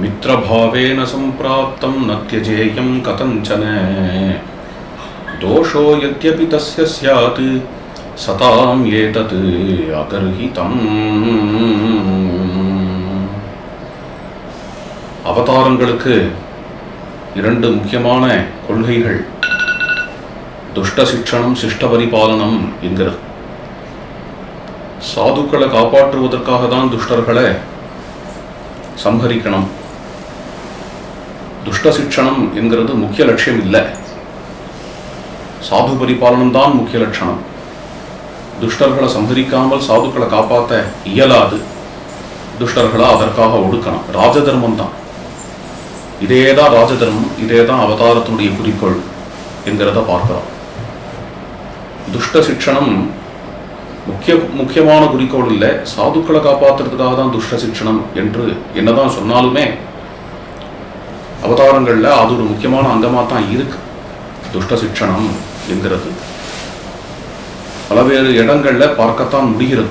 मित्रभावेन सम्प्राप्तं न त्यजेयं कथञ्चन दोषो यद्यपि तस्य स्यात् सतां एतत् अगर्हितम्. அவதாரங்களுக்கு இரண்டு முக்கியமான கொள்கைகள் துஷ்ட சிக்ஷணம் சிஷ்ட பரிபாலனம் என்கிறது. சாதுக்களை காப்பாற்றுவதற்காக தான் துஷ்டர்களை சம்ஹரிக்கணும். துஷ்ட சிக்ஷணம் என்கிறது முக்கிய லட்சியம் இல்லை, சாது பரிபாலனம் தான் முக்கிய லட்சணம். துஷ்டர்களை சம்ஹரிக்காமல் சாதுக்களை காப்பாற்ற இயலாது. துஷ்டர்களை அதற்காக ஒடுக்கணும். ராஜதர்மம் தான், இதேதான் ராஜதர்மம், இதேதான் அவதாரத்தினுடைய குறிக்கோள் என்கிறத பார்க்கிறோம். துஷ்ட சிக்ஷணம் முக்கியமான குறிக்கோள் இல்லை, சாதுக்களை காப்பாற்றுறதுக்காக தான் துஷ்ட சிக்ஷணம் என்று என்னதான் சொன்னாலுமே அவதாரங்களில் அது ஒரு முக்கியமான அங்கமாக தான் இருக்கு. துஷ்ட சிக்ஷணம் என்கிறது பலவேறு இடங்களில் பார்க்கத்தான் முடிகிறது.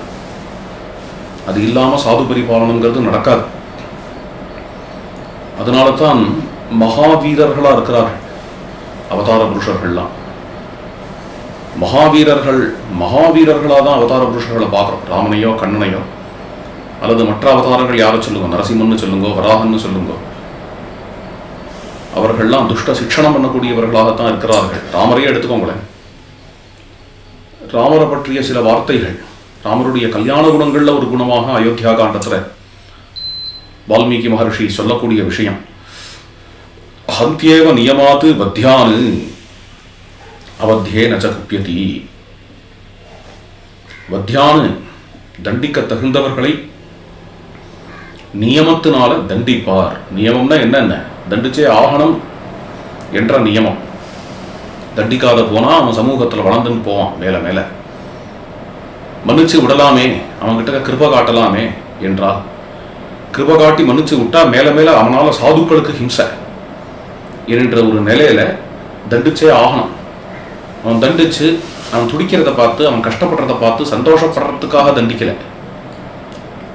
அது இல்லாமல் சாது பரிபாலனங்கிறது நடக்காது. அதனால தான் மகாவீரர்களாக இருக்கிறார்கள் அவதார புருஷர்கள்லாம். மகாவீரர்களாக தான் அவதார புருஷர்களை பார்க்குறோம். ராமனையோ கண்ணனையோ அல்லது மற்ற அவதாரங்கள் யாரை சொல்லுங்க, நரசிம்மன்னு சொல்லுங்கோ, வராகன்னு சொல்லுங்கோ, அவர்கள்லாம் துஷ்ட சிக்ஷணம் பண்ணக்கூடியவர்களாகத்தான் இருக்கிறார்கள். ராமரையே எடுத்துக்கோங்களேன். ராமரை பற்றிய சில வார்த்தைகள், ராமருடைய கல்யாண குணங்களில் ஒரு குணமாக அயோத்தியா காண்டத்தில் வால்மீகி மகர்ஷி சொல்லக்கூடிய விஷயம், ஹந்தியேவ நியமாத்து வத்தியானு அவத்தியே நச்ச குப்பியதி. வத்தியானு தண்டிக்க தகுந்தவர்களை நியமத்தினால தண்டிப்பார். நியமம்னா என்னென்ன, தண்டிச்சே ஆகணும் என்ற நியமம். தண்டிக்காத போனால் அவன் சமூகத்தில் வளர்ந்துன்னு போவான், மேலே மேலே மன்னிச்சு விடலாமே, அவன்கிட்ட கிருப காட்டலாமே என்றால் கிருப காட்டி மன்னிச்சு விட்டா மேலே மேலே அவனால் சாதுக்களுக்கு ஹிம்சை என்ற ஒரு நிலையில தண்டிச்சே ஆகணும். அவன் தண்டிச்சு அவன் துடிக்கிறத பார்த்து அவன் கஷ்டப்படுறத பார்த்து சந்தோஷப்படுறதுக்காக தண்டிக்கலை,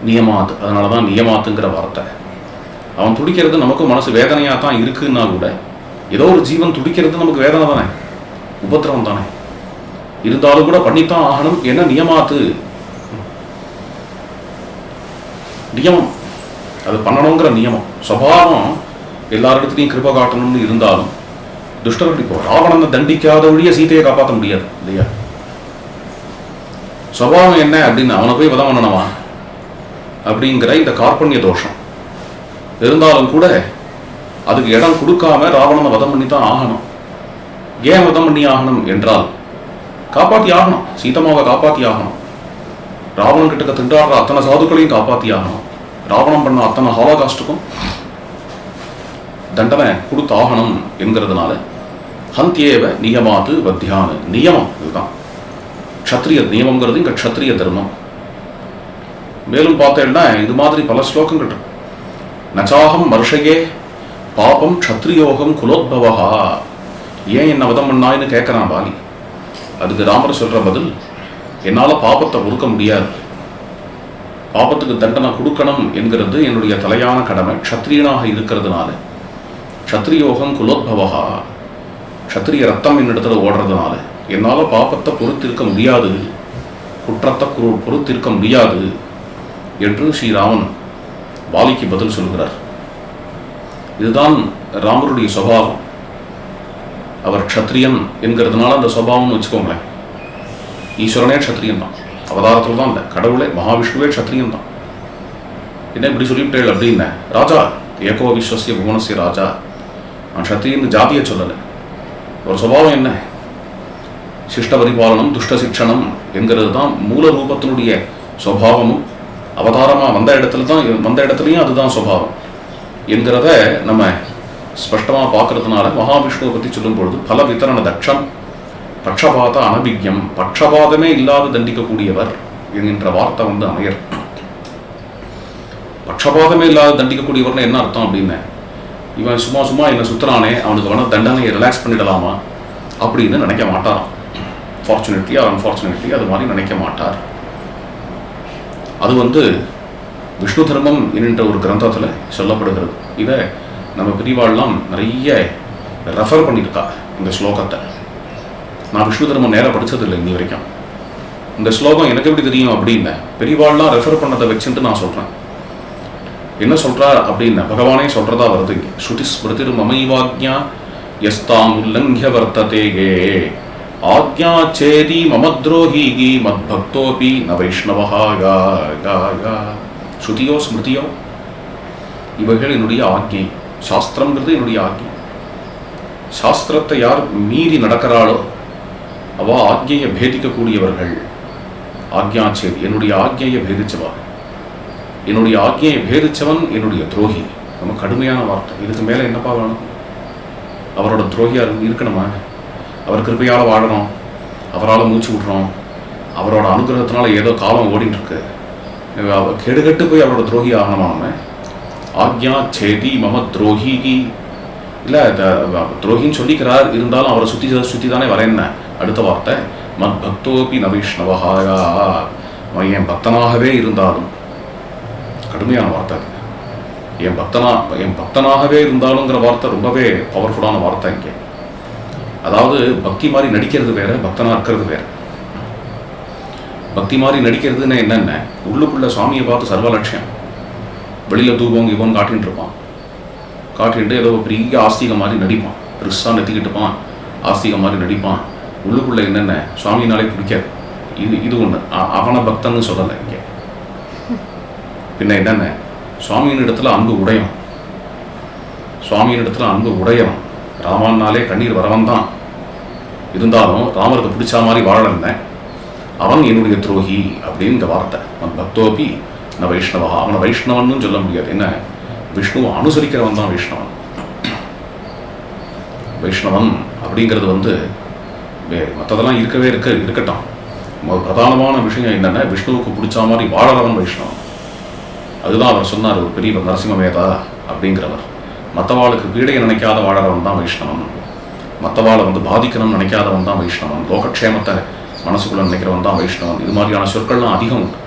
நியமாத்து. அதனால தான் நியமாத்துங்கிற வார்த்தை. அவன் துடிக்கிறது நமக்கு மனசு வேதனையாக தான் இருக்குன்னா கூட, ஏதோ ஒரு ஜீவன் துடிக்கிறது நமக்கு வேதனை தானே, உபத்திரவம் தானே, இருந்தாலும் கூட பண்ணித்தான் ஆகணும். என்ன நியமாத்து, நியமம், அது பண்ணணுங்கிற நியமம். சுபாவம் எல்லாரிடத்துலையும் கிருப காட்டணும்னு இருந்தாலும் துஷ்டர்கள் இப்போ ராவணனை தண்டிக்காத வழிய சீதையை காப்பாற்ற முடியாது இல்லையா? சுபாவம் என்ன அப்படின்னு அவனை போய் வதம் பண்ணணுமா அப்படிங்கிற இந்த கார்பண்ய தோஷம் இருந்தாலும் கூட அதுக்கு இடம் கொடுக்காம ராவணனை வதம் பண்ணி தான் ஆகணும். ஏன் வதம் பண்ணி ஆகணும் என்றால் காப்பாற்றி ஆகணும், சீதமாவை காப்பாற்றி ஆகணும். ராவணன் கிட்ட திண்டாடுற அத்தனை சாதுக்களையும் காப்பாற்றி ஆகணும். ராவணம் பண்ண அத்தனை ஹாலோகாஸ்டுக்கும் தண்டனை கொடுத்து ஆகணும் என்கிறதுனால ஹந்தியேவ நியமாத்து வத்தியானு, நியமம் இதுதான் க்ஷத்ரிய நியமங்கிறது. இங்க க்ஷத்ரிய தர்மம். மேலும் பார்த்தேன்னா இது மாதிரி பல ஸ்லோகங்கள் இருக்கு. நச்சாகம் மர்ஷயே பாபம் க்ஷத்ரியோகம் குலோத்பவா. ஏன் என்ன வதம் பண்ணாயின்னு கேட்கறான் வாலி. அதுக்கு ராமர் சொல்ற பதில், என்னால் பாபத்தை பொறுக்க முடியாது, பாபத்துக்கு தண்டனை கொடுக்கணும் என்கிறது என்னுடைய தலையான கடமை. க்ஷத்ரியனாக இருக்கிறதுனால க்ஷத்ரியோகம் குலோத்பவா, க்ஷத்ரிய ரத்தம் என்னிடத்துல ஓடுறதுனால என்னால் பாபத்தை பொறுத்திருக்க முடியாது, குற்றத்தை பொறுத்திருக்க முடியாது என்று ஸ்ரீராமன் வாலிக்கு பதில் சொல்கிறார். இதுதான் ராமருடைய சுபாவம். அவர் க்ஷத்ரியன் என்கிறதுனால அந்த சுபாவம்னு வச்சுக்கோங்களேன். ஈஸ்வரனே க்ஷத்ரியன் தான், அவதாரத்தில் தான் இல்லை, கடவுளே மகாவிஷ்ணுவே க்ஷத்ரியன் தான். என்ன இப்படி சொல்லிவிட்டேள் அப்படின்னா, ராஜா ஏகோ விஸ்வசிய புவனசிய ராஜா, நான் க்ஷத்ரியன் ஜாதியை சொல்லலை. ஒரு சுபாவம் என்ன, சிஷ்ட பரிபாலனம் துஷ்ட சிக்ஷணம் என்கிறது தான் மூல ரூபத்தினுடைய சுபாவமும். அவதாரமாக வந்த இடத்துலையும் அதுதான் சுபாவம் என்கிறத நம்ம ஸ்பஷ்டமாக பார்க்கறதுனால மகாவிஷ்ணுவை பற்றி சொல்லும் பொழுது பல வித்தரண தட்சம் பட்சபாத அனபிக்யம், பட்சபாதமே இல்லாத தண்டிக்கக்கூடியவர் என்கின்ற வார்த்தை அமையர். பட்சபாதமே இல்லாத தண்டிக்கக்கூடியவர்னு என்ன அர்த்தம் அப்படின்னு, இவன் சும்மா என்னை சுத்துறானே அவனுக்கு வேணா தண்டனையை ரிலாக்ஸ் பண்ணிடலாமா அப்படின்னு நினைக்க மாட்டாராம். ஃபார்ச்சுனேட்லி ஆர் அன்ஃபார்ச்சுனேட்லி அது மாதிரி நினைக்க மாட்டார். அது விஷ்ணு தர்மம் என்கின்ற ஒரு கிரந்தத்தில் சொல்லப்படுகிறது. இதை நம்ம பெரியவாள்லாம் நிறைய ரெஃபர் பண்ணியிருக்கா இந்த ஸ்லோகத்தை. நான் விஷ்ணு தர்மம் நேராக படித்ததில்லை இன்னி வரைக்கும். இந்த ஸ்லோகம் எனக்கு எப்படி தெரியும் அப்படின்னு பெரியவாள்லாம் ரெஃபர் பண்ணதை வச்சுட்டு நான் சொல்கிறேன். என்ன சொல்கிறா அப்படின்னா பகவானே சொல்கிறதா வருது இங்கே. ஸ்ருதி ஸ்மிருதி மமைவாக்ஞா யஸ்தாம் உல்லங்கிய வர்த்ததேகே ஆக்ஞா சேதி மமத்ரோஹீகி மத்பக்தோபி ந வைஷ்ணவஹா யா யா யா. ஸ்ருதியோ ஸ்மிருதியோ இவைகள் என்னுடைய ஆக்ஞை. சாஸ்திரங்கிறது என்னுடைய ஆக்ஞை. சாஸ்திரத்தை யார் மீறி நடக்கிறாளோ அவ ஆக்ஞையை பேதிக்கக்கூடியவர்கள். ஆக்ஞா சேதி என்னுடைய ஆக்ஞையை பேதிச்சவா. என்னுடைய ஆக்ஞையை பேதிச்சவன் என்னுடைய துரோகி. ரொம்ப கடுமையான வார்த்தை. இதுக்கு மேலே என்னப்பா வேணும்? அவரோட துரோகியாக இருக்கணுமா? அவர் கிருபையால் வாழணும், அவரால் மூச்சு விட்றோம், அவரோட அனுகிரகத்தினால ஏதோ காலம் ஓடிட்டு இருக்கு, கெடுகட்டு போய் அவரோட துரோகி ஆகணுமா நம்ம? ஆக்ஞா சேதி மம துரோகி இல்லை, துரோகின்னு சொல்லிக்கிறார், இருந்தாலும் அவரை சுற்றி தானே வரேன்ன. அடுத்த வார்த்தை மத் பக்தோபி ந வைஷ்ணவஹாயா. அவன் என் பக்தனாகவே இருந்தாலும், கடுமையான வார்த்தை அது. என் பக்தனாகவே இருந்தாலுங்கிற வார்த்தை ரொம்பவே பவர்ஃபுல்லான வார்த்தை இங்கே. அதாவது பக்தி மாதிரி நடிக்கிறது வேற, பக்தனா இருக்கிறது வேற. பக்தி மாதிரி நடிக்கிறதுன்னு என்னென்ன, உள்ளுக்குள்ள சுவாமியை பார்த்து சர்வலட்சியம், வெளியில் தூபம் இவன் காட்டின்னு இருப்பான், காட்டிட்டு ஏதோ பெரிய ஆஸ்திகம் மாதிரி நடிப்பான், பெருசாக நெத்திக்கிட்டுப்பான், ஆஸ்திகம் மாதிரி நடிப்பான். உள்ளுக்குள்ளே என்னென்ன சுவாமினாலே பிடிக்காது. இது ஒன்று. அவனை பக்தன்னு சொல்லலை இங்கே. பின்ன என்னென்ன, சுவாமியின் இடத்துல அன்பு உடையம், சுவாமியின் இடத்துல அன்பு உடையம். ராமான்னாலே கண்ணீர் வரவன் தான், இருந்தாலும் ராமருக்கு பிடிச்ச மாதிரி வாழலன்னு அவன் என்னுடைய துரோகி அப்படிங்கிற வார்த்தை. அவன் பக்தோபி ந வைஷ்ணவா. அவனை வைஷ்ணவன்னு சொல்ல முடியாது. என்ன, விஷ்ணுவை அனுசரிக்கிறவன் தான் வைஷ்ணவன். வைஷ்ணவன் அப்படிங்கிறது மற்றதெல்லாம் இருக்கட்டும். பிரதானமான விஷயம் என்னென்ன, விஷ்ணுவுக்கு பிடிச்ச மாதிரி வாழறவன் வைஷ்ணவன். அதுதான் அவர் சொன்னார், ஒரு பெரிய நரசிம்மவேதா அப்படிங்கிறவர். மற்றவாளுக்கு பீடையை நினைக்காத வாழறவன் தான் வைஷ்ணவன், மற்றவாளை பாதிக்கணும்னு நினைக்காதவன் தான் வைஷ்ணவன், லோகக்ஷேமத்தை மனசுக்குள்ள நினைக்கிறவன் தான் வைஷ்ணவன். இது மாதிரியான சொற்கள்லாம் அதிகம் உண்டு.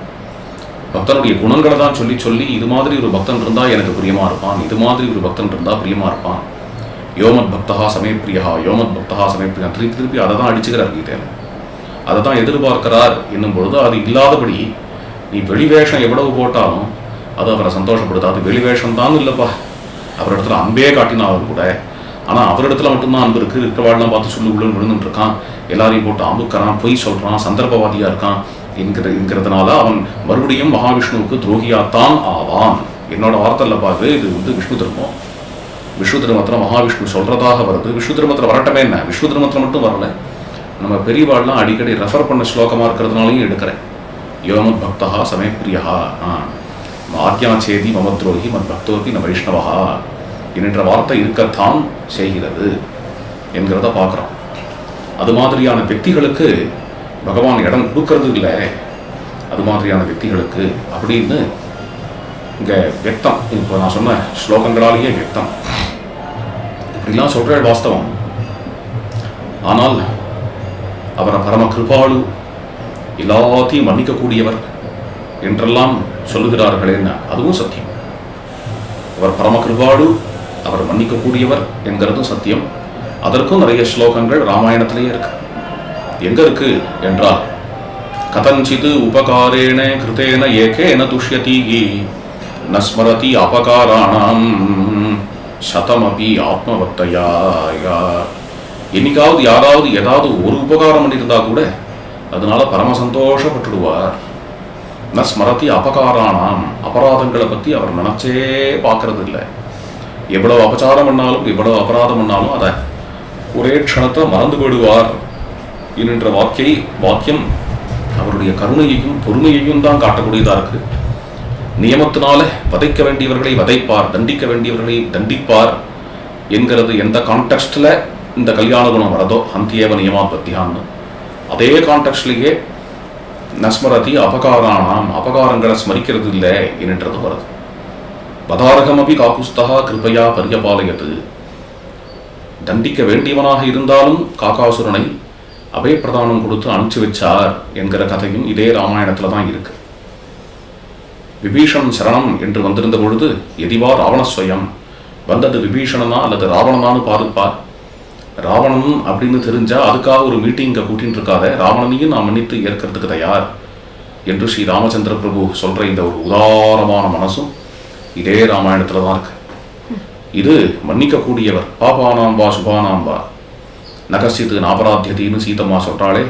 பக்தனுடைய குணங்களை தான் சொல்லி சொல்லி இது மாதிரி ஒரு பக்தன் இருந்தால் எனக்கு பிரியமா இருப்பான், இது மாதிரி ஒரு பக்தன் இருந்தால் பிரியமா இருப்பான். யோமத் பக்தஹா சமே பிரியா, யோமத் பக்தஹா சமே பிரியா, திருப்பி அதை தான் அடிச்சுக்கிறார் கீதையில். அதை தான் எதிர்பார்க்கிறார் என்னும் பொழுது அது இல்லாதபடி நீ வெளிவேஷம் எவ்வளவு போட்டாலும் அது அவரை சந்தோஷப்படுத்தாது. வெளிவேஷம் தான் இல்லைப்பா, அவரிடத்துல அன்பே காட்டினாலும் கூட. ஆனால் அவரிடத்துல மட்டும்தான் அன்பு இருக்குது. இருக்கிறவாடெல்லாம் பார்த்து சொல்லி உள்ளே விழுந்துட்டு இருக்கான், எல்லாரையும் போட்டு அமுக்கிறான், பொய் சொல்கிறான், சந்தர்ப்பவாதியாக இருக்கான் என்கிறதுனால அவன் மறுபடியும் மகாவிஷ்ணுவுக்கு துரோகியாத்தான் ஆவான். என்னோட வார்த்தை இல்லை பாரு, இது விஷ்ணு தர்மம். விஷ்ணு தர்மத்தில் மகாவிஷ்ணு சொல்கிறதாக வருது. விஷ்ணு தர்மத்தில் வரட்டமே என்ன, விஷ்ணு தர்மத்தில் மட்டும் வரல, நம்ம பெரியவாள்லாம் அடிக்கடி ரெஃபர் பண்ண ஸ்லோகமாக இருக்கிறதுனாலையும் எடுக்கிறேன். யோமத் பக்தஹா சமே பிரியா ஆக்ஞா சேதி மம துரோகி மத் பக்தோபி ந வைஷ்ணவஹா என்கின்ற வார்த்தை இருக்கத்தான் செய்கிறது என்கிறத பார்க்குறோம். அது மாதிரியான వ్యక్తిகளுக்கு பகவான் இடம் கொடுக்கறது இல்லை. அது மாதிரியான వ్యక్తిகளுக்கு அப்படின்னு இங்கே வியக்தம். இப்போ நான் சொன்ன ஸ்லோகங்களாலேயே வியக்தம். இப்படிலாம் சொல்கிற வாஸ்தவம். ஆனால் அவரை பரம கிருபாளு, எல்லாத்தையும் மன்னிக்கக்கூடியவர் என்றெல்லாம் சொல்லுகிறார்களே, அதுவும் சத்தியம். அவர் பரம கிருபாளு, அவர் மன்னிக்கக்கூடியவர் என்கிறதும் சத்தியம். அதற்கும் நிறைய ஸ்லோகங்கள் ராமாயணத்திலேயே இருக்கு. எங்க இருக்கு என்றால், கதஞ்சித் உபகாரேன கிருதேன ஏகேன துஷ்யதி நஸ்மரதி அபகாராணாம் சதமபி ஆத்மவத்தையா. என்னைக்காவது யாராவது ஏதாவது ஒரு உபகாரம் பண்ணியிருந்தா கூட அதனால பரம சந்தோஷப்பட்டுடுவார். நஸ்மரதி அபகாராணாம், அபராதங்களை பற்றி அவர் நினச்சே பார்க்கறது இல்லை. எவ்வளவு அபச்சாரம் பண்ணாலும் எவ்வளவு அபராதம் பண்ணாலும் அதை ஒரே க்ஷணத்தை மறந்து போயிடுவார் என்கின்ற வாக்கியம் அவருடைய கருணையையும் பொறுமையையும் தான் காட்டக்கூடியதாக இருக்கு. நியமத்தினால வதைக்க வேண்டியவர்களை வதைப்பார், தண்டிக்க வேண்டியவர்களை தண்டிப்பார் என்கிறது எந்த கான்டெக்ஸ்டில் இந்த கல்யாண குணம் வரதோ, ஹந்தியேவ நியமாத் பத்தியான்னு, அதே கான்டெக்ட்லேயே நஸ்மரதி அபகாரானாம், அபகாரங்களை ஸ்மரிக்கிறது இல்லை என்றது வருது. பதாரகமபி காக்குஸ்தா கிருபையா பரியபாலயது. தண்டிக்க வேண்டியவனாக இருந்தாலும் காக்காசுரனை அபயப்பிரதானம் கொடுத்து அனுப்பிச்சு வச்சார் என்கிற கதையும் இதே ராமாயணத்தில் தான் இருக்கு. விபீஷணன் சரணம் என்று வந்திருந்த பொழுது எதிவா ராவணஸ்வயம், வந்தது விபீஷணனா அல்லது ராவணனான்னு பாருப்பா. ராவணன் அப்படின்னு தெரிஞ்சா அதுக்காக ஒரு மீட்டிங்கை கூட்டின்னு இருக்காத, ராவணனையும் நான் மன்னித்து ஏற்கிறதுக்கு தயார் என்று ஸ்ரீ ராமச்சந்திர பிரபு சொல்ற இந்த ஒரு உதாரமான மனசும் இதே ராமாயணத்துல தான் இருக்கு. இது மன்னிக்கக்கூடியவர். பாபானாம்பா சுபானாம்பா நகசித்து நாபராத்தியத்தின்னு சீதம்மா சொல்றாளே,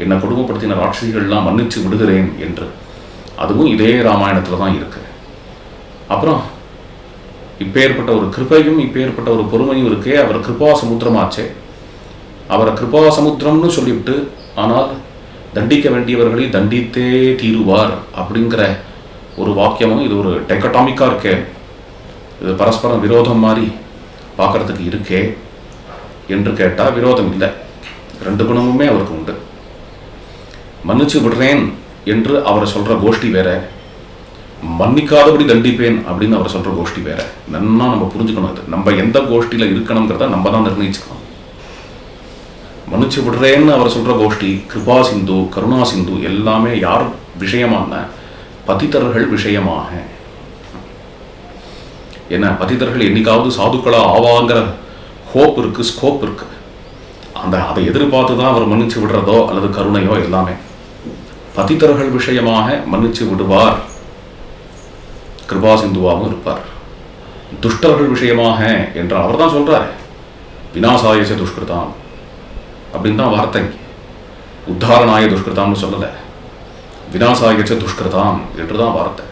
என்னை கொடுமைப்படுத்தின ராட்சசிகள்லாம் மன்னிச்சு விடுகிறேன் என்று. அதுவும் இதே ராமாயணத்துல தான் இருக்கு. அப்புறம் இப்பேற்பட்ட ஒரு கிருபையும் இப்பேற்பட்ட ஒரு பொறுமையும் இருக்கே, அவர் கிருபா சமுத்திரமாச்சே. அவரை கிருபா சமுத்திரம்னு சொல்லிவிட்டு ஆனால் தண்டிக்க வேண்டியவர்களை தண்டித்தே தீருவார் அப்படிங்கிற ஒரு வாக்கியமும் இது ஒரு டைக்கட்டாமிக்கா இருக்கே, இது பரஸ்பரம் விரோதம் மாதிரி பார்க்கறதுக்கு இருக்கே என்று கேட்டால் விரோதம் இல்லை. ரெண்டு குணமுமே அவருக்கு உண்டு. மன்னிச்சு விடுறேன் என்று அவரை சொல்ற கோஷ்டி வேற, மன்னிக்காதபடி தண்டிப்பேன் அப்படின்னு அவர் சொல்ற கோஷ்டி வேற. நன்னா நம்ம புரிஞ்சுக்கணும். இது நம்ம எந்த கோஷ்டியில இருக்கணுங்கிறத நம்ம தான் நிர்ணயிச்சுக்கணும். மன்னிச்சு விடுறேன்னு அவர் சொல்ற கோஷ்டி கிருபா சிந்து கருணா சிந்து எல்லாமே யார் விஷயமான பதிதர்கள் விஷயமாக. என்ன பதிதர்கள் என்னைக்காவது சாதுக்களா ஆவாங்கிற ஹோப் இருக்கு, ஸ்கோப் இருக்கு. அதை எதிர்பார்த்து தான் அவர் மன்னிச்சு விடுறதோ அல்லது கருணையோ எல்லாமே. பதிதர்கள் விஷயமாக மன்னிச்சு விடுவார், கிருபா சிந்துவாகவும் இருப்பார். துஷ்டர்கள் விஷயமாக என்ற அவர் தான் சொல்றாரு, விநாசாயச துஷ்கிருதாம் அப்படின்னு தான் வார்த்தை. உத்தாரணாய துஷ்கிருதாம்னு சொல்லலை, விநாசாயச்ச துஷ்கிருதாம் என்றுதான் வார்த்தை.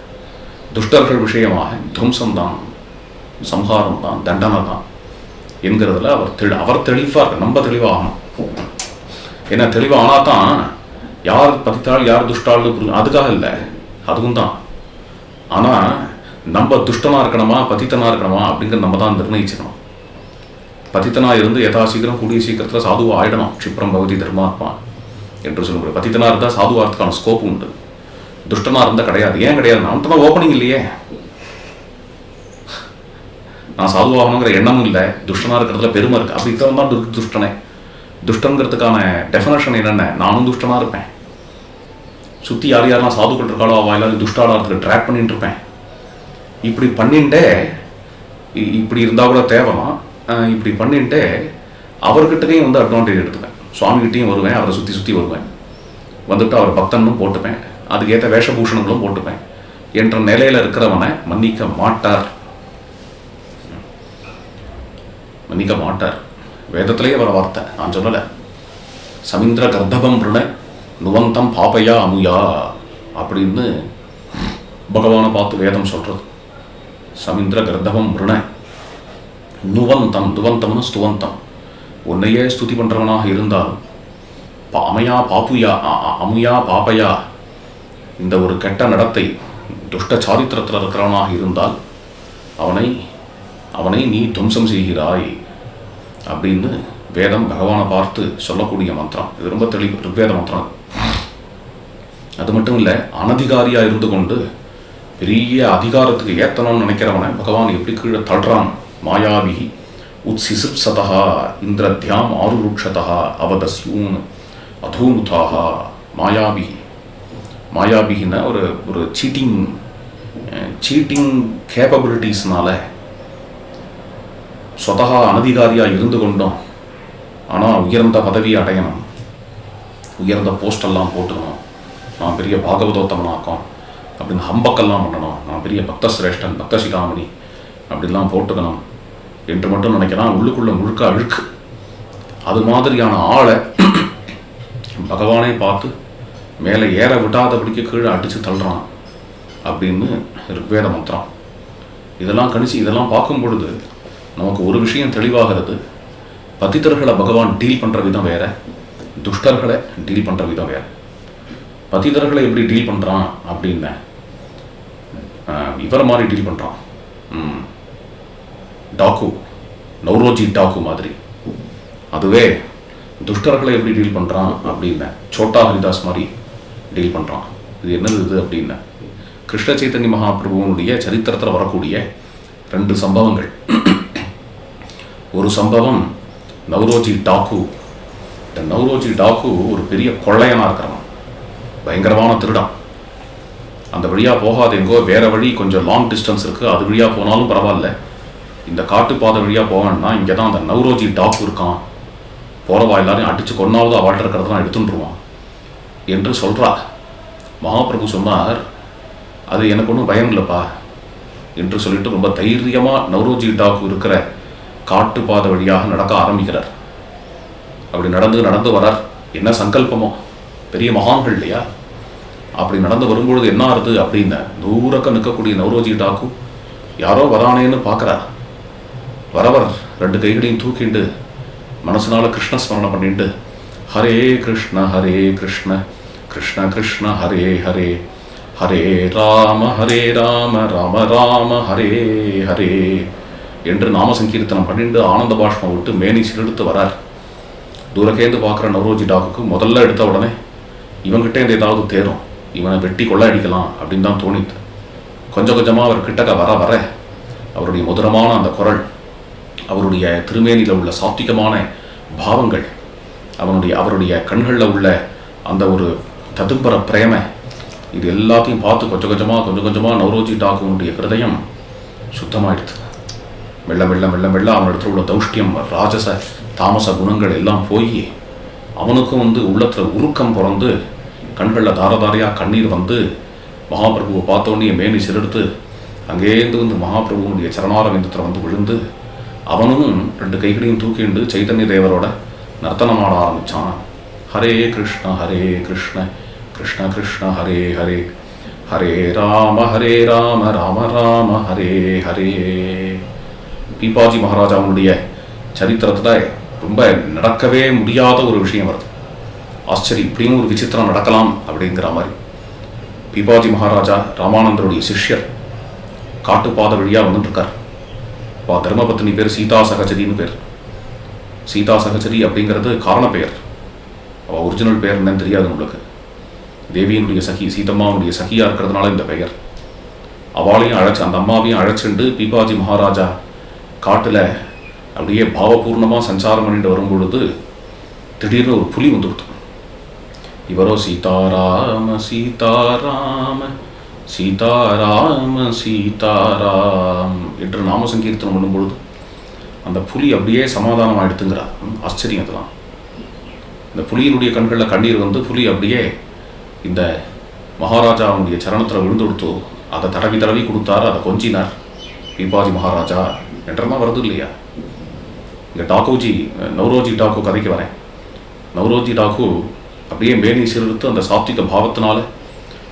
துஷ்டர்கள் விஷயமாக துவம்சம்தான், சம்ஹாரம் தான், தண்டனை தான் என்கிறதுல அவர் தெளிவார். நம்ம தெளிவாகணும். ஏன்னா தெளிவானா தான் யார் பதித்தாள் யார் துஷ்டாள்னு புரியும். அதுக்காக இல்லை, அதுவும் தான். ஆனால் நம்ம துஷ்டனா இருக்கணுமா பதித்தனா இருக்கணுமா அப்படிங்கிற நம்ம தான் நிர்ணயிச்சிடணும். பதித்தனா இருந்து யதாசீக்கிரம் கூடிய சீக்கிரத்தில் சாதுவா ஆயிடணும். க்ஷிப்ரம் பகவதி தர்மாத்மா என்று சொல்லும்போது பதித்தனா இருந்தால் சாதுவாரத்துக்கான ஸ்கோப் உண்டு. துஷ்டனா இருந்தால் கிடையாது. ஏன் கிடையாது? நான் தான் ஓப்பனிங் இல்லையே. நான் சாதுவாகணுங்கிற எண்ணமும் இல்லை, துஷ்டனா இருக்கிறதுல பெருமை இருக்கு. அப்படி தான் துஷ்டனே. துஷ்டங்கிறதுக்கான டெஃபினேஷன் என்னென்ன? நானும் துஷ்டனா இருப்பேன். சுற்றி யார் யாரெல்லாம் சாதுக்கள் இருக்காளோ அவள் எல்லாரும் துஷ்டாளத்துக்கு ட்ராக் பண்ணிட்டு இருப்பேன். இப்படி பண்ணிட்டே இப்படி இருந்தால் கூட தேவலாம். இப்படி பண்ணிட்டு அவர்கிட்டையும் வந்து அட்வான்டேஜ் எடுத்துப்பேன். சுவாமிகிட்டையும் வருவேன், அவரை சுற்றி சுற்றி வருவேன். வந்துட்டு அவர் பக்தனும் போட்டுப்பேன், அதுக்கேற்ற வேஷபூஷணங்களும் போட்டுப்பேன் என்ற நிலையில் இருக்கிறவனை மன்னிக்க மாட்டார். மன்னிக்க மாட்டார். வேதத்திலேயே வர வார்த்தை, நான் சொல்லலை. சமிந்திர கர்த்தபம் ருண நுவந்தம் பாப்பையா அமுயா அப்படின்னு பகவானை பார்த்து வேதம் சொல்றது. சமிந்திர கர்த்தபம் ருண நுவந்தம், நுவந்தம்னு ஸ்துவந்தம். உன்னையே ஸ்துதி பண்றவனாக இருந்தாலும் அமையா பாப்புயா அமுயா பாப்பையா இந்த ஒரு கெட்ட நடத்தை துஷ்ட சாரித்திரத்தில் இருக்கிறவனாக இருந்தால் அவனை நீ துவம்சம் செய்கிறாய் அப்படின்னு வேதம் பகவானை பார்த்து சொல்லக்கூடிய மந்திரம். இது ரொம்ப தெளிவு ரிக்வேத மந்திரம். அது மட்டும் இல்லை, அனதிகாரியாக இருந்து கொண்டு பெரிய அதிகாரத்துக்கு ஏத்தணும்னு நினைக்கிறவனை பகவான் எப்படி கீழே தள்ளுறான். மாயாவி உத்சிசிப்சதா இந்திரத்யாம் ஆருருக்ஷதா அவதஸ்யூன் அதூனுதாக. மாயாபின்னா ஒரு சீட்டிங் கேப்பபிலிட்டிஸ்னால சொதகா அனதிகாரியாக இருந்து கொண்டோம். ஆனால் உயர்ந்த பதவியை அடையணும், உயர்ந்த போஸ்டெல்லாம் போட்டுக்கணும், நான் பெரிய பாகவதோத்தமனாக்கம் அப்படின்னு ஹம்பக்கெல்லாம் பண்ணணும், நான் பெரிய பக்த சிரேஷ்டன் பக்த சிகாமணி அப்படிலாம் போட்டுக்கணும் என்று மட்டும் நினைக்கிறான். உள்ளுக்குள்ள முழுக்க அழுக்கு. அது மாதிரியான ஆளை பகவானே பார்த்து மேலே ஏற விடாதபடிக்கு கீழே அடித்து தள்ளுறான் அப்படின்னு ரிக்வேத மந்திரம். இதெல்லாம் கணிச்சு இதெல்லாம் பார்க்கும் பொழுது நமக்கு ஒரு விஷயம் தெளிவாகிறது. பதிதர்களை பகவான் டீல் பண்ணுற விதம் வேற, துஷ்டர்களை டீல் பண்ணுற விதம் வேற. பதிதர்களை எப்படி டீல் பண்ணுறான் அப்படின்னா இவரை மாதிரி டீல் பண்ணுறான். டாக்கு, நவ்ரோஜி டாக்கு மாதிரி. அதுவே துஷ்டர்களை எப்படி டீல் பண்ணுறான் அப்படின்னா சோட்டா ஹரிதாஸ் மாதிரி டீல் பண்ணுறான். இது என்னது இது அப்படின்னா கிருஷ்ண சைத்தன்ய மகாபிரபுவனுடைய சரித்திரத்தில் வரக்கூடிய 2 சம்பவங்கள். ஒரு சம்பவம் நவ்ரோஜி டாக்கு. இந்த நவ்ரோஜி டாக்கு ஒரு பெரிய கொள்ளையனாக இருக்கிறான், பயங்கரமான திருடன். அந்த வழியாக போகாதேங்கோ, வேறு வழி கொஞ்சம் லாங் டிஸ்டன்ஸ் இருக்குது, அது வழியாக போனாலும் பரவாயில்ல, இந்த காட்டுப்பாதை வழியாக போவேன்னா இங்கே தான் அந்த நவ்ரோஜி டாக்கு இருக்கான், போகிறவா எல்லாரையும் அடித்து கொண்டாவது அவள்கிட்ட இருக்கிறதெல்லாம் எடுத்துட்டுருவான் என்று சொல்கிறா. மகாபிரபு சொன்னார், அது எனக்கு ஒன்றும் பயம் இல்லைப்பா என்று சொல்லிட்டு ரொம்ப தைரியமாக நவ்ரோஜி டாக்கு இருக்கிற காட்டுப்பாதை வழியாக நடக்க ஆரம்பிக்கிறார். அப்படி நடந்து வரார். என்ன சங்கல்பமோ, பெரிய மகான்கள் இல்லையா, அப்படி நடந்து வரும்பொழுது என்ன ஆறுது அப்படின்னு தூரக்க நிற்கக்கூடிய நவ்ரோஜி டாக்கு யாரோ வரானேன்னு பார்க்குறார். வரவர் 2 கைகளையும் தூக்கிண்டு மனசுனால கிருஷ்ணஸ்மரணம் பண்ணிட்டு, ஹரே கிருஷ்ண கிருஷ்ண கிருஷ்ண ஹரே ஹரே, ஹரே ராம ராம ராம ஹரே ஹரே என்று நாம சங்கீர்த்தனம் பண்ணிட்டு ஆனந்த பாஷ்பம் விட்டு மேனி சிலெடுத்து வரார். தூரக்கேந்து பார்க்குற நவ்ரோஜி டாக்குக்கு முதல்ல எடுத்த உடனே இவங்கிட்டே இந்த ஏதாவது தேரும், இவனை வெட்டி கொள்ள அடிக்கலாம் அப்படின்னு தான் தோணித்து. கொஞ்சம் கொஞ்சமாக அவர் கிட்டக்க வர அவருடைய மதுரமான அந்த குரல், அவருடைய திருமேனியில் உள்ள சாத்விகமான பாவங்கள், அவருடைய கண்களில் உள்ள அந்த ஒரு ததும்பர பிரேமை, இது எல்லாத்தையும் பார்த்து கொஞ்சம் கொஞ்சமாக நவ்ரோஜி டாக்குனுடைய ஹிருதயம் சுத்தமாயிடுது. மெல்ல மெல்ல மெல்ல மெல்ல அவனிடத்தில் உள்ள தௌஷ்டியம், ராஜச தாமச குணங்கள் எல்லாம் போய் அவனுக்கும் உள்ளத்தில் உருக்கம் பிறந்து கண்களில் தாரதாரையாக கண்ணீர் வந்து மகாபிரபுவை பார்த்தோன்னே மேனி சிறெடுத்து அங்கேருந்து மகாபிரபுவனுடைய சரணாரவிந்தத்தில் விழுந்து அவனும் 2 கைகளையும் தூக்கிண்டு சைத்தன்ய தேவரோட நர்த்தனம் ஆட ஆரம்பித்தான். ஹரே கிருஷ்ண கிருஷ்ண கிருஷ்ண ஹரே ஹரே, ஹரே ராம ராம ராம ஹரே ஹரே. பீபாஜி மகாராஜாவுடைய சரித்திரத்தில் ரொம்ப நடக்கவே முடியாத ஒரு விஷயம் வருது. ஆச்சரியம், இப்படியும் ஒரு விசித்திரம் நடக்கலாம் அப்படிங்கிற மாதிரி. பீபாஜி மகாராஜா ராமானந்தருடைய சிஷ்யர் காட்டுப்பாதை வழியாக வந்துட்டுருக்கார். தர்மபத்னி பேர் சீதா சகச்சரின்னு பேர். சீதா சகச்சரி அப்படிங்கிறது காரண பெயர், அவள் ஒரிஜினல் பெயர் என்னன்னு தெரியாது உங்களுக்கு. தேவியினுடைய சகி, சீதம்மாவுடைய சகியாக இருக்கிறதுனால இந்த பெயர். அவளையும் அந்த அம்மாவையும் அழைச்சிண்டு பீபாஜி மகாராஜா காட்டில் அப்படியே பாவபூர்ணமாக சஞ்சாரம் பண்ணிட்டு வரும்பொழுது திடீர்னு ஒரு புலி வந்துடுது. இவரோ சீதாராம சீதாராம சீதாராம சீதாராம் என்று நாம சங்கீர்த்தனம் பண்ணும்பொழுது அந்த புலி அப்படியே சமாதானம் ஆயிடுத்துங்கிறார். ஆச்சரியம் அதெல்லாம். இந்த புலியினுடைய கண்களில் கண்ணீர் வந்து புலி அப்படியே இந்த மகாராஜா அவனுடைய சரணத்தில் விழுந்து கொடுத்து அதை தடவி கொடுத்தார், அதை கொஞ்சினார். பீபாஜி மகாராஜா என்றெல்லாம் வருது இல்லையா. இங்கே டாக்குஜி நவ்ரோஜி டாக்கு கதைக்கு வரேன். நவ்ரோஜி டாக்கு அப்படியே மேனி சிறுத்து அந்த சாத்விக பாவத்தினால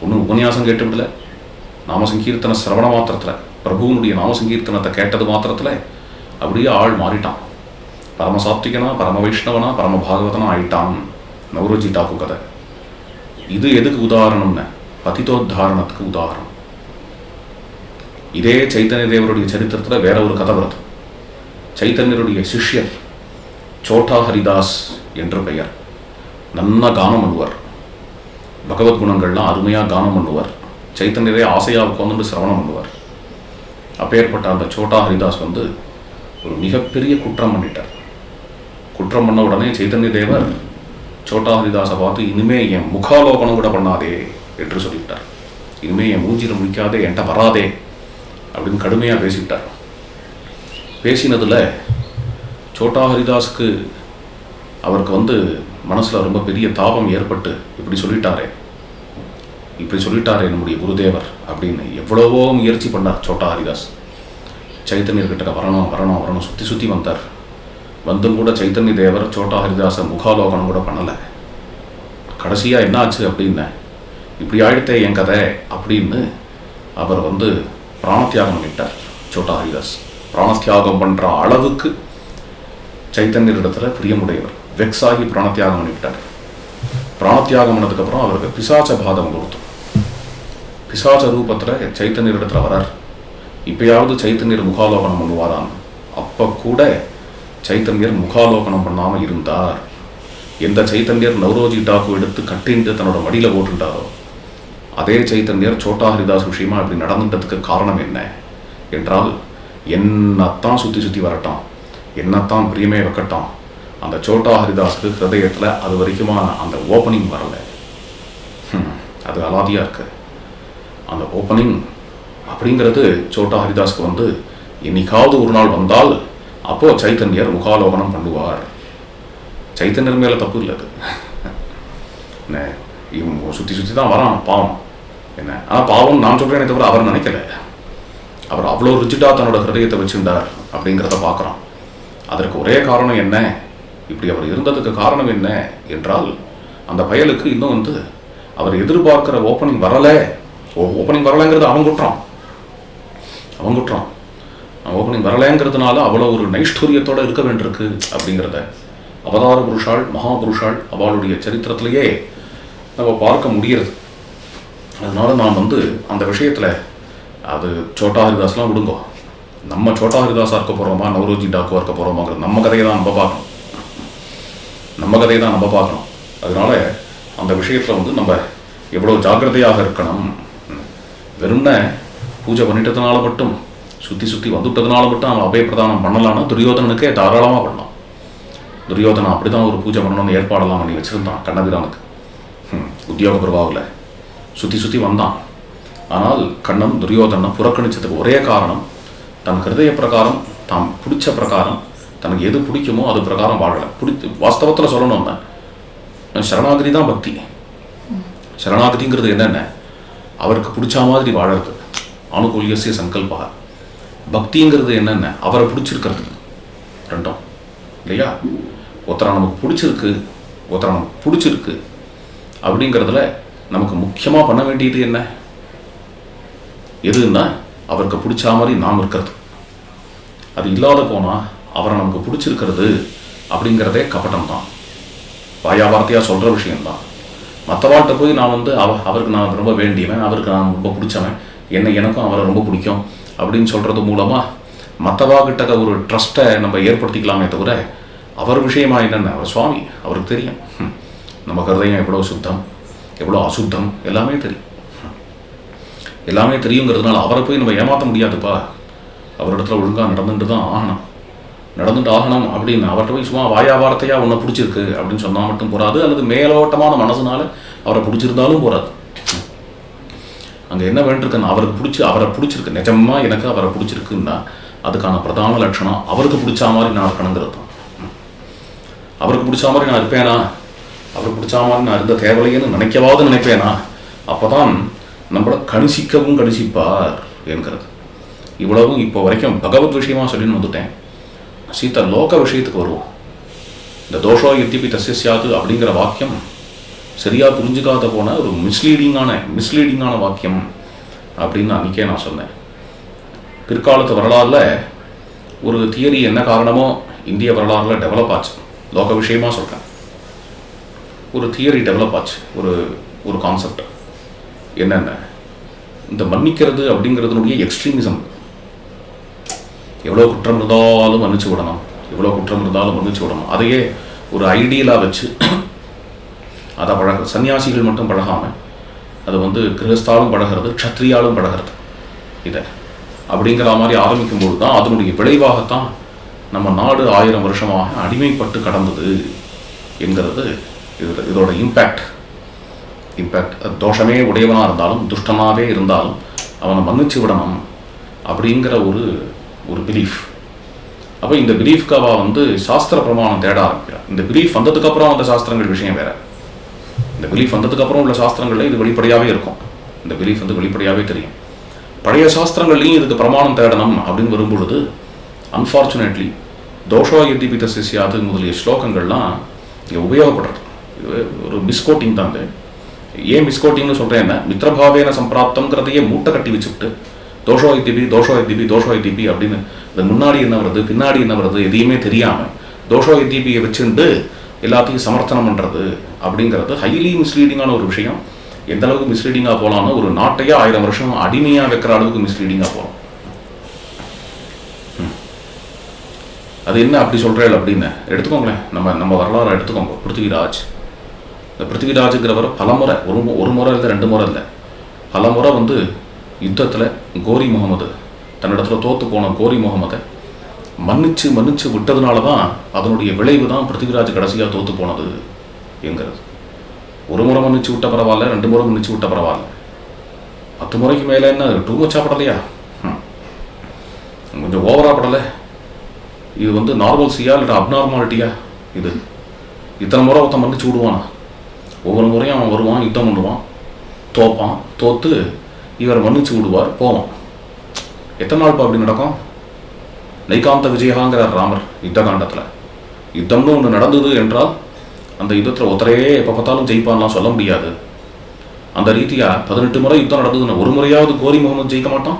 ஒன்றும் உபன்யாசம் கேட்டுவிடல, நாமசங்கீர்த்தன சிரவண மாத்திரத்தில் பிரபுவனுடைய நாமசங்கீர்த்தனத்தை கேட்டது மாத்திரத்தில் அப்படியே ஆள் மாறிட்டான். பரம சாத்விகனா, பரம வைஷ்ணவனா, பரம பாகவதனா ஆயிட்டான் நவ்ரோஜி டாக்கு கதை. இது எதுக்கு உதாரணம்னு, பதிதோத்தாரணத்துக்கு உதாரணம். இதே சைத்தன்ய தேவருடைய சரித்திரத்தில் வேற ஒரு கதை வருது. சைத்தன்யருடைய சிஷ்யர் சோட்டா ஹரிதாஸ் என்ற பெயர். நன்னா கானம் பண்ணுவார், பகவத்குணங்கள்லாம் அருமையாக கானம் பண்ணுவார். சைத்தன்யரே ஆசையாக உட்காந்துட்டு சிரவணம் பண்ணுவார். அப்பேற்பட்ட அந்த சோட்டா ஹரிதாஸ் ஒரு மிகப்பெரிய குற்றம் பண்ணிட்டார். குற்றம் பண்ண உடனே சைத்தன்ய தேவர் சோட்டா ஹரிதாஸை பார்த்து, இனிமே என் முகாலோகனம் கூட பண்ணாதே என்று சொல்லிவிட்டார். இனிமே என் மூஞ்சியில் முடிக்காதே, என்கிட்ட வராதே அப்படின்னு கடுமையாக பேசிவிட்டார். பேசினதில் சோட்டா ஹரிதாஸுக்கு அவருக்கு மனசில் ரொம்ப பெரிய தாபம் ஏற்பட்டு, இப்படி சொல்லிட்டாரே நம்முடைய குருதேவர் அப்படின்னு எவ்வளவோ முயற்சி பண்ணார் சோட்டா ஹரிதாஸ். சைத்தன்யர்கிட்ட வரணும் சுற்றி வந்தார். வந்தும் கூட சைத்தன்ய தேவர் சோட்டா ஹரிதாஸை முகாலோகனம் கூட பண்ணலை. கடைசியாக என்னாச்சு அப்படின்னு, இப்படி ஆயிடுத்தே என் கதை அப்படின்னு அவர் பிராணத்தியாகம் பண்ணிட்டார். சோட்டா ஹரிதாஸ் பிராணத்தியாகம் பண்ணுற அளவுக்கு சைத்தன்யரிடத்தில் பிரியமுடையவர். வெக்ஸாகி பிராணத்தியாகம் பண்ணிவிட்டார். பிராணத்தியாகம் பண்ணதுக்கப்புறம் அவருக்கு பிசாச்ச பாதம் கொடுத்தோம். பிசாச்ச ரூபத்தில் சைத்தன்யரிடத்தில் வரார். இப்பயாவது சைத்தன்யர் முகாலோகனம் பண்ணுவாரான். அப்போ கூட சைத்தன்யர் முகாலோகனம் பண்ணாமல் இருந்தார். எந்த சைத்தன்யர் நவ்ரோஜி டாக்கு எடுத்து கட்டிண்டு தன்னோட மடியில் போட்டுட்டாரோ அதே சைத்தன்யர் சோட்டா ஹரிதாஸ் விஷயமா இப்படி நடந்துட்டதுக்கு காரணம் என்ன என்றால், என்னத்தான் சுற்றி வரட்டும், என்னத்தான் பிரியமே வைக்கட்டும், அந்த சோட்டா ஹரிதாஸுக்கு ஹிருதயத்தில் அது வரைக்குமா அந்த ஓப்பனிங் வரலை. அது அலாதியாக இருக்கு. அந்த ஓப்பனிங் அப்படிங்கிறது சோட்டா ஹரிதாஸ்க்கு வந்து என்னைக்காவது ஒரு நாள் வந்தால் அப்போது சைத்தன்யர் முகாலோகனம் பண்ணுவார். சைத்தன்யர் மேலே தப்பு இல்லை அது. என்ன இவங்க சுற்றி தான் வரான் பாவம் என்ன. ஆனால் பாவம் நான் சொல்கிறேனே தவிர அவர் நினைக்கல. அவர் அவ்வளோ ரிஜிடாக தன்னோட ஹிருதயத்தை வச்சுட்டார் அப்படிங்கிறத பார்க்குறான். அதற்கு ஒரே காரணம் என்ன, இப்படி அவர் இருந்ததுக்கு காரணம் என்ன என்றால், அந்த பயலுக்கு இன்னும் வந்து அவர் எதிர்பார்க்குற ஓப்பனிங் வரலைங்கிறது அவன் குற்றம். ஓப்பனிங் வரலைங்கிறதுனால அவ்வளோ ஒரு நைஷ்டூரியத்தோடு இருக்க வேண்டியிருக்கு அப்படிங்கிறத அவதார புருஷாள் மகாபுருஷாள் அவளுடைய சரித்திரத்திலேயே நம்ம பார்க்க முடிகிறது. அதனால நான் வந்து அந்த விஷயத்தில் அது சோட்டா ஹரிதாஸ்லாம் விடுங்கோ, நம்ம சோட்டா ஹரிதாஸாக இருக்க போகிறோமா நவரோஜி டாக்குவாக இருக்க போகிறோமாங்கிறது நம்ம கதையை தான் நம்ம பார்க்கணும். அதனால அந்த விஷயத்தில் வந்து நம்ம எவ்வளோ ஜாக்கிரதையாக இருக்கணும். வெறும்ன பூஜை பண்ணிட்டதுனால மட்டும் சுற்றி வந்துவிட்டதுனால மட்டும் அவன் அபய பிரதானம் பண்ணலான்னா துரியோதனனுக்கே தாராளமாக பண்ணலாம். துரியோதனன் அப்படி தான் ஒரு பூஜை பண்ணணும்னு ஏற்பாடெல்லாம் பண்ணி வச்சுருந்தான் கண்ணபிரானுக்கு. உத்தியோக பிரபாவில் சுற்றி வந்தான். ஆனால் கண்ணன் துரியோதனை புறக்கணித்ததுக்கு ஒரே காரணம், தன் ஹிருதய பிரகாரம் தாம் பிடிச்ச பிரகாரம் தனக்கு எது பிடிக்குமோ அது பிரகாரம் வாழலை. வாஸ்தவத்தில் சொல்லணும்னா சரணாகதி தான் பக்தி. சரணாகதிங்கிறது என்னென்ன, அவருக்கு பிடிச்ச மாதிரி வாழறது. அனுகூல்யசிய சங்கல்பா. பக்திங்கிறது என்னென்ன, அவரை பிடிச்சிருக்கிறது. ரெண்டும் இல்லையா. ஒருத்தரை நமக்கு பிடிச்சிருக்கு அப்படிங்கிறதுல நமக்கு முக்கியமாக பண்ண வேண்டியது என்ன, எதுன்னா அவருக்கு பிடிச்ச மாதிரி நாம் இருக்கிறது. அது இல்லாத போனால் அவரை நமக்கு பிடிச்சிருக்கிறது அப்படிங்கிறதே கபட்டம் தான், வாயா வார்த்தையாக சொல்கிற விஷயம்தான். மற்றவாழ்கிட்ட போய் நான் வந்து அவருக்கு நான் ரொம்ப வேண்டியவன், அவருக்கு நான் ரொம்ப பிடிச்சவன், எனக்கும் அவரை ரொம்ப பிடிக்கும் அப்படின்னு சொல்கிறது மூலமாக மற்றவாகிட்ட ஒரு ட்ரஸ்ட்டை நம்ம ஏற்படுத்திக்கலாமே தவிர அவர் விஷயமா என்னென்ன, அவர் சுவாமி, அவருக்கு தெரியும் நம்ம ஹிருதயம் எவ்வளோ சுத்தம் எவ்வளோ அசுத்தம் எல்லாமே தெரியுங்கிறதுனால அவரை போய் நம்ம ஏமாற்ற முடியாதுப்பா. அவரிடத்துல ஒழுங்காக நடந்துட்டு ஆகணும் அப்படின்னு அவர்கிட்ட போய் சும்மா வாயா வார்த்தையாக உன்னை பிடிச்சிருக்கு அப்படின்னு சொன்னால் மட்டும் போகாது, அல்லது மேலோட்டமான மனசுனால அவரை பிடிச்சிருந்தாலும் போகாது. அங்கே என்ன வேண்டியிருக்குன்னு அவரை பிடிச்சிருக்கு, நிஜமாக எனக்கு அவரை பிடிச்சிருக்குன்னா அதுக்கான பிரதான லட்சணம் அவருக்கு பிடிச்ச மாதிரி நான் இருக்கணுங்கிறது தான். அவருக்கு பிடிச்ச மாதிரி நான் இருப்பேனா, அவருக்கு பிடிச்ச மாதிரி நான் இருந்த தேவையில்லைன்னு நினைப்பேனா, அப்போ தான் நம்மளை கணிசிப்பார் என்கிறது. இவ்வளவும் இப்போ வரைக்கும் பகவத் விஷயமாக சொல்லின்னு வந்துட்டேன். சீதா லோக விஷயத்துக்கு வருவோம். இந்த தோஷோ யத்யபி தஸ்ய ஸ்யாது அப்படிங்கிற வாக்கியம் சரியாக புரிஞ்சுக்காத போன ஒரு மிஸ்லீடிங்கான வாக்கியம் அப்படின்னு அன்றைக்கே நான் சொன்னேன். பிற்காலத்து வரலாறுல ஒரு தியரி என்ன காரணமோ இந்திய வரலாறுல டெவலப் ஆச்சு. லோக விஷயமாக சொல்கிறேன், ஒரு தியரி டெவலப் ஆச்சு, ஒரு கான்செப்ட். என்னென்ன, இந்த மன்னிக்கிறது அப்படிங்கிறதுனுடைய எக்ஸ்ட்ரீமிசம். எவ்வளோ குற்றம் இருந்தாலும் மன்னிச்சு விடணும், அதையே ஒரு ஐடியலாக வச்சு அதை சன்னியாசிகள் மட்டும் பழகாமல் அது வந்து கிரகஸ்தாலும் பழகிறது, க்ஷத்ரியாலும் பழகிறது. இதை அப்படிங்கிற மாதிரி ஆரம்பிக்கும்போது தான் அதனுடைய விளைவாகத்தான் நம்ம நாடு 1000 வருஷமாக அடிமைப்பட்டு கடந்தது என்கிறது இதோட இம்பேக்ட். தோஷமே உடையவனாக இருந்தாலும் துஷ்டனாகவே இருந்தாலும் அவனை மன்னிச்சு விடணும் அப்படிங்கிற ஒரு பிலீஃப். அப்போ இந்த பிலீஃப்க்கு அவள் வந்து சாஸ்திர பிரமாணம் தேட ஆரம்பிக்கிறார். இந்த பிலீஃப் வந்ததுக்கப்புறம் அந்த சாஸ்திரங்கள் விஷயம் வேறு. இந்த பிலீஃப் வந்ததுக்கப்புறம் உள்ள சாஸ்திரங்களில் இது வெளிப்படையாகவே இருக்கும். இந்த பிலீஃப் வந்து வெளிப்படையாகவே தெரியும். பழைய சாஸ்திரங்கள்லையும் இதுக்கு பிரமாணம் தேடணும் அப்படின்னு வரும்பொழுது அன்ஃபார்ச்சுனேட்லி தோஷோ யத்யபி தஸ்ய ஸ்யாது முதலிய ஸ்லோகங்கள்லாம் இங்கே உபயோகப்படுறது. இது ஒரு மிஸ்கோட்டிங் தான். ஏன் மிஸ்கோட்டிங்னு சொல்கிறேன்னா, மித்திரபாவேன சம்பிராப்தங்கிறதையே மூட்டை கட்டி வச்சுக்கிட்டு தோஷோ யத்யபி அப்படின்னு இந்த முன்னாடி என்ன வருது பின்னாடி என்ன வருது எதையுமே தெரியாமல் தோஷோ யத்யபியை வச்சுட்டு எல்லாத்தையும் சமர்த்தனம் பண்ணுறது அப்படிங்கிறது ஹைலி மிஸ்லீடிங்கான ஒரு விஷயம். எந்த அளவுக்கு மிஸ்லீடிங்காக போகலான்னு ஒரு நாட்டையே 1000 வருஷம் அடிமையாக வைக்கிற அளவுக்கு மிஸ்லீடிங்காக போகிறோம். அது என்ன அப்படி சொல்கிறேன் அப்படின்னு எடுத்துக்கோங்களேன். நம்ம வரலாறு எடுத்துக்கோங்க. இந்த பிருத்திவிராஜுங்கிறவர் பலமுறை ஒரு முறை இல்லை 2 முறை இல்லை பலமுறை வந்து யுத்தத்தில் கோரி முகமது தன்னிடத்தில் தோற்று போன கோரி முகமதை மன்னிச்சு விட்டதுனால தான் அதனுடைய விளைவு தான் பிருத்திவிராஜ் கடைசியாக தோற்று போனது என்கிறது. ஒரு முறை மன்னிச்சு விட்ட பரவாயில்ல, 2 முறை மன்னிச்சு விட்ட பரவாயில்ல. 10 முறைக்கு மேலே என்ன டூ மச்சா படலையா? கொஞ்சம் ஓவராக படலை. இது வந்து நார்மல்சியா இல்லை அப்நார்மாலிட்டியா? இது இத்தனை முறை ஒருத்தன் மன்னிச்சு விடுவானா? ஒவ்வொரு முறையும் அவன் வருவான், யுத்தம் பண்ணுவான், தோப்பான், தோத்து இவர் மன்னிச்சு விடுவார், போவான். எத்தனை நாள்ப்பா அப்படி நடக்கும்? நைகாந்த விஜயகாங்கிறார் ராமர் யுத்த காண்டத்தில். யுத்தம்னு ஒன்று நடந்தது என்றால் அந்த யுத்தத்தில் ஒருத்தரையே எப்போ பார்த்தாலும் ஜெயிப்பான்லாம் சொல்ல முடியாது. அந்த ரீதியாக 18 முறை யுத்தம் நடந்ததுன்னு ஒரு முறையாவது கோரி முகமது ஜெயிக்க மாட்டான்?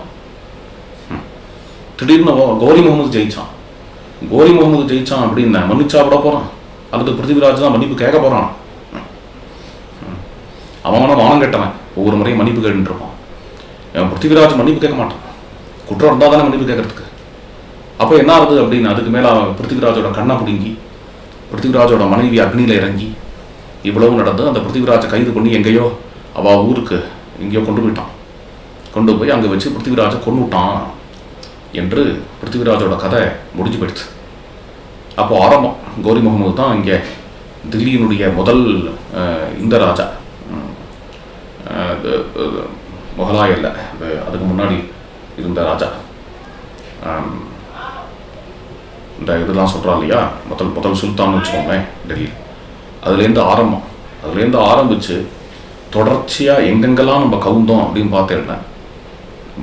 திடீர்னு கோரி முகமது ஜெயிச்சான். கோரி முகமது ஜெயிச்சான் அப்படின்னு மன்னிச்சா விட போகிறான்? அல்லது பிருத்திவிராஜ் தான் மன்னிப்பு கேட்க போகிறான்? அவன் வானம் கெட்டவன், ஒவ்வொரு முறையும் மன்னிப்பு கேட்டுட்டு இருப்பான். பிருத்திவிராஜ் மன்னிப்பு கேட்க மாட்டான். குற்றம் இருந்தால் தானே மன்னிப்பு கேட்கறதுக்கு. அப்போ என்ன ஆகுது அப்படின்னு அதுக்கு மேலே பிருத்திவிராஜோட கண்ணை பிடுங்கி பிருத்திவிராஜோட மனைவி அக்னியில் இறங்கி இவ்வளவு நடந்து அந்த பிருத்திவிராஜை கைது பண்ணி எங்கேயோ அவள் ஊருக்கு எங்கேயோ கொண்டு போயிட்டான். கொண்டு போய் அங்கே வச்சு பிருத்திவிராஜை கொண்டுட்டான் என்று பிருத்திவிராஜோட கதை முடிஞ்சு போயிடுச்சு. அப்போது ஆரம்பம் கோரி முகமது தான் இங்கே தில்லியினுடைய முதல் இந்த ராஜா, முகலாய இல்லை, அதுக்கு முன்னாடி இருந்த ராஜா. இந்த இதெல்லாம் சொல்கிறான் இல்லையா, முதல் சுல்தான்னு வச்சுக்கோங்களேன் டெல்லி. அதுலேருந்து ஆரம்பித்து தொடர்ச்சியாக எங்கெங்கெல்லாம் நம்ம கவுந்தோம் அப்படின்னு பார்த்தேன்னா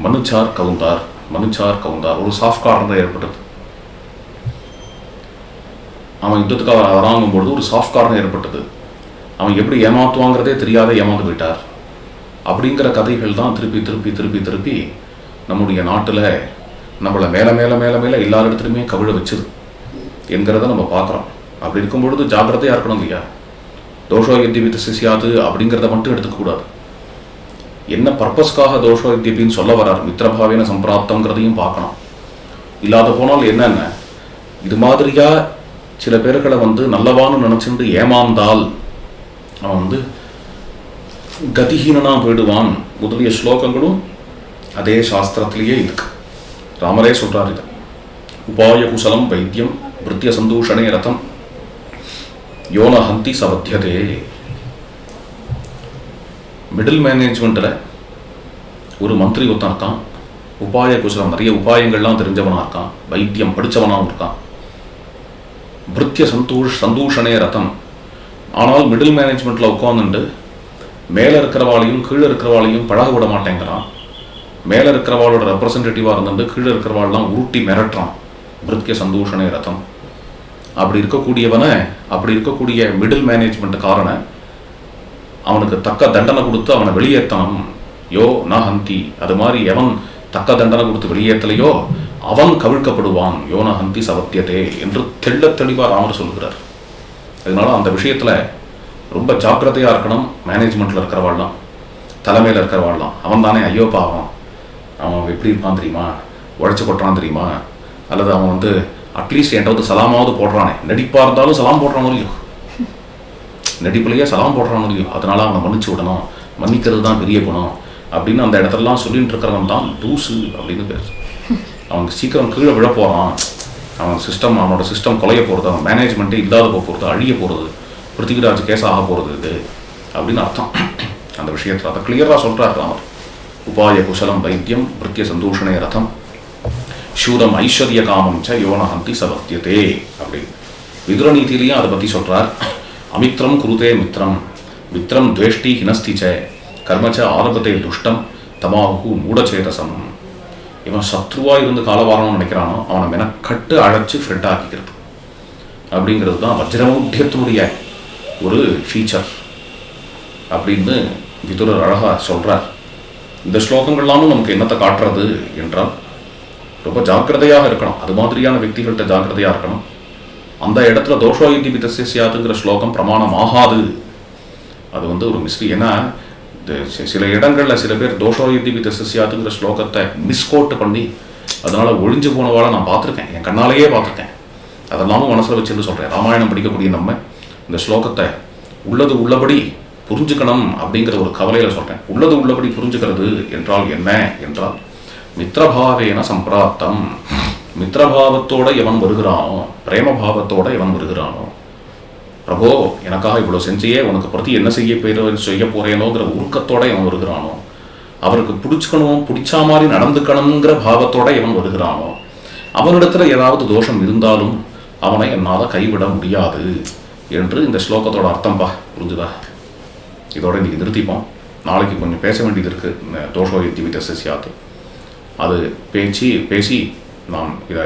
மனுச்சார் கவுந்தார் ஒரு சாஃப்ட் கார்னர் ஏற்பட்டது. அவன் யுத்தத்துக்காக வராங்கும்பொழுது ஒரு சாஃப்ட் கார்னர் ஏற்பட்டது. அவன் எப்படி ஏமாற்றுவாங்கிறதே தெரியாத ஏமாந்து போயிட்டார். அப்படிங்கிற கதைகள் தான் திருப்பி நம்முடைய நாட்டில் நம்மளை மேலே எல்லா இடத்துலையுமே கவிழ வச்சுது என்கிறத நம்ம பார்க்குறோம். அப்படி இருக்கும் பொழுது ஜாக்கிரதையாக இருக்கணும் இல்லையா? தோஷோ யத்யபித் சிஷ்யாத் அப்படிங்கிறத மட்டும் எடுத்துக்கக்கூடாது. என்ன பர்பஸ்க்காக தோஷோ யத்யபின்னு சொல்ல வரார், மித்திரபாவேன சம்பிராப்தங்கிறதையும் பார்க்கணும். இல்லாத போனால் என்னென்ன இது மாதிரியா சில பேர்களை வந்து நல்லவான்னு நினச்சிட்டு ஏமாந்தால் அவன் வந்து கதிஹீனனா போயிடுவான். முதலிய ஸ்லோகங்களும் அதே சாஸ்திரத்திலேயே இருக்கு. ராமரே சொல்றார் இது. உபாய குசலம் வைத்தியம் விருத்திய சந்தூஷணே ரதம் யோன ஹந்தி சவத்தியதே. மிடில் மேனேஜ்மெண்ட்டில் ஒரு மந்திரி ஒருத்தன் இருக்கான். உபாய குசலம், நிறைய உபாயங்கள்லாம் தெரிஞ்சவனாக இருக்கான், வைத்தியம் படித்தவனாகவும் இருக்கான். விருத்திய சந்தூஷணே ரதம். ஆனால் மிடில் மேனேஜ்மெண்ட்டில் உட்காந்துட்டு மேலே இருக்கிறவாளையும் கீழே இருக்கிறவாளையும் பழக விட மாட்டேங்கிறான். மேலே இருக்கிறவாளோட ரெப்ரசன்டேட்டிவாக இருந்துட்டு கீழே இருக்கிறவாள்லாம் உருட்டி மிரட்டுறான். விருத்திய சந்தூஷணே ரதம். அப்படி இருக்கக்கூடிய மிடில் மேனேஜ்மெண்ட்டுக்காரன அவனுக்கு தக்க தண்டனை கொடுத்து அவனை வெளியேற்றணும். யோ ந ஹந்தி, அது மாதிரி எவன் தக்க தண்டனை கொடுத்து வெளியேற்றலையோ அவன் கவிழ்க்கப்படுவான். யோன ஹந்தி சவத்தியதே என்று தெளிவாக ராமர் சொல்கிறார். அதனால அந்த விஷயத்தில் ரொம்ப ஜாக்கிரதையாக இருக்கணும். மேனேஜ்மெண்ட்டில் இருக்கிறவாள்லாம், தலைமையில் இருக்கிறவாள்லாம். அவன் தானே ஐயோ பாவம், அவன் எப்படி இருப்பான் தெரியுமா, உழைச்சி கொட்டுறான் தெரியுமா, அல்லது அவன் வந்து அட்லீஸ்ட் என்கிட்ட சலாமாவது போடுறானே, நடிப்பாக இருந்தாலும் சலாம் போடுறானோ இல்லையோ, நடிப்புலையே சலாம் போடுறானோ இல்லையோ, அதனால அவனை மன்னிச்சு விடணும், மன்னிக்கிறது தான் பெரிய குணம் அப்படின்னு அந்த இடத்துலலாம் சொல்லிட்டு இருக்கிறவன் தான் லூசு அப்படின்னு பேர். அவன் சீக்கிரம் கீழே விழ போகிறான். அவனோட சிஸ்டம் கொலைய போகிறது, அவன் மேனேஜ்மெண்ட்டே இல்லாத போகிறது, அழிய போகிறது, பிருத்திவிராஜ் கேஸ் ஆக போகிறது இது அப்படின்னு அர்த்தம். அந்த விஷயத்தில் அதை கிளியராக சொல்கிறார் ராமர். உபாய குசலம் வைத்தியம் விருத்திய சந்தூஷணே ரதம் சூரம் ஐஸ்வர்ய காமம் ச யோனஹந்தி சவத்தியதே அப்படின்னு விதுரநீதியிலையும் அதை பற்றி சொல்கிறார். அமித்ரம் குருதே மித்ரம் மித்ரம் துவேஷ்டி ஹினஸ்தி ச கர்மச்ச ஆரம்பத்தை துஷ்டம் தமாகு மூடச்சேதசம். இவன் சத்ருவாக இருந்து காலவாரம்னு நினைக்கிறானோ அவனை மெனக்கட்டு அழைச்சி ஃப்ரெண்ட் ஆக்கிக்கிறது அப்படிங்கிறது தான் வஜ்ரமௌத்தியத்தினுடைய ஒரு ஃபீச்சர் அப்படின்னு விதுரர் அழகாக சொல்கிறார். இந்த ஸ்லோகங்கள்லாமும் நமக்கு என்னத்தை காட்டுறது என்றால் ரொம்ப ஜாக்கிரதையாக இருக்கணும். அது மாதிரியான వ్యక్తిகள்கிட்ட ஜாக்கிரதையாக இருக்கணும். அந்த இடத்துல தோஷோ யத்யபித் சிஷ்யாத்ங்கிற ஸ்லோகம் பிரமாணம் ஆகாது. அது வந்து ஒரு மிஸ்ட்ரி. ஏன்னா சில இடங்களில் சில பேர் தோஷோ யத்யபித் சிஷ்யாத்ங்கிற ஸ்லோகத்தை மிஸ்கோட் பண்ணி அதனால் ஒழிஞ்சு போனவாளை நான் பார்த்துருக்கேன், என் கண்ணாலேயே பார்த்துருக்கேன். அதெல்லாமும் மனசில் வச்சுன்னு சொல்கிறேன். ராமாயணம் படிக்கக்கூடிய நம்ம இந்த ஸ்லோகத்தை உள்ளது உள்ளபடி புரிஞ்சுக்கணும் அப்படிங்கிற ஒரு கவலையில் சொல்கிறேன். உள்ளது உள்ளபடி புரிஞ்சுக்கிறது என்றால் என்ன என்றால் மித்திரபாவேன சம்பிராப்தம். மித்திரபாவத்தோட எவன் வருகிறானோ, பிரேமபாவத்தோட எவன் வருகிறானோ, பிரபோ எனக்காக இவ்வளோ செஞ்சையே உனக்கு பிரதி என்ன செய்ய போகிறேனோங்கிற உருக்கத்தோட எவன் வருகிறானோ அவருக்கு பிடிச்சுக்கணும், பிடிச்சா மாதிரி நடந்துக்கணுங்கிற பாவத்தோட இவன் வருகிறானோ அவனிடத்துல ஏதாவது தோஷம் இருந்தாலும் அவனை என்னால் கைவிட முடியாது என்று இந்த ஸ்லோகத்தோட அர்த்தம்பா. புரிஞ்சுதா? இதோட இன்னைக்கு நிறுத்திப்போம். நாளைக்கு கொஞ்சம் பேச வேண்டியது இருக்குது. தோஷோ இத்திவிதஸ்ய ஸ்யாத், அது பேசி நாம் இதை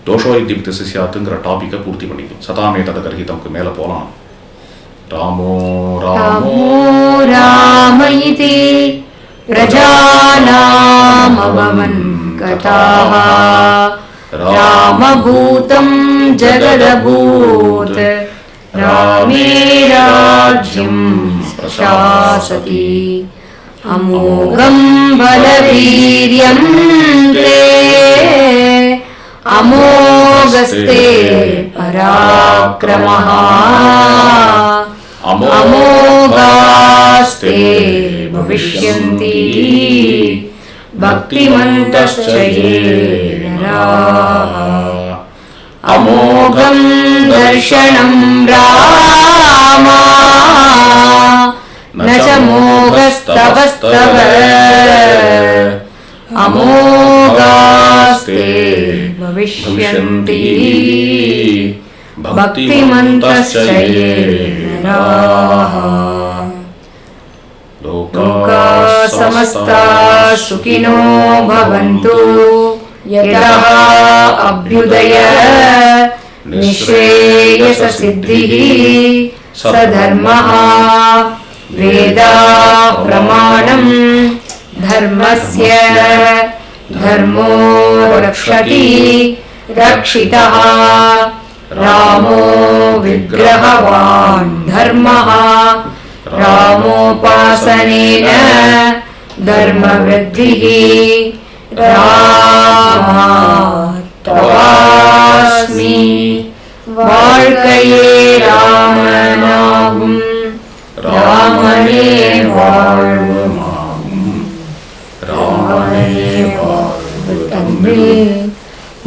தோஷோ இத்திவிதஸ்ய ஸ்யாத்துங்கிற டாப்பிக்கை பூர்த்தி பண்ணிக்கலாம். சதாமே தத கர்ஹிதம்க்கு மேலே போகலாம். ராமோ ராமோ ராமயிதி பிரஜானாம் அபவன் கதாஹ ராமபூதம் ஜகதபூத் ராமே ராஜ்யம் பிரசாசதி அமோகம் பலவீர்யம் தே அமோகஸ்தே பராக்ரமஹ அமோகாஸ்தே பவிஷ்யந்தி பக்திமந்தஸ்ச யே நராः அமோகம் தர்ஷனம் ராம ந ச மோகஸ்தவஸ்தவ அமோகாஸ்தே பவிஷ்யந்தி பக்திமந்தஸ்ச யே நராः லோகாः சமஸ்தாः சுகினோ பவந்து யதः அப்யுதய நிஸ்ரேயஸ சித்திः சதர்மः வேதாः பிரமாணம் தர்மஸ்ய தர்மோ ரக்ஷதி ரக்ஷிதः ராமோ விக்கிரகவான் தர்மः ராமோபாசனேன தர்மவ்ருத்திः ராமாஸ்மி வாழ்க்கையே ராமனாகும் ராமனே வாழ்வுமாகும் ராமனே வாழ்வு தன்னில்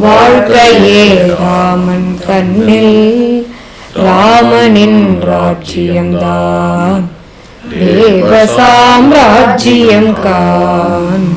வாழ்க்கையே ராமன் தன்னில் ராமனின் ராஜ்யம்தான் தேவ சாம்ராஜ்யம் கான்.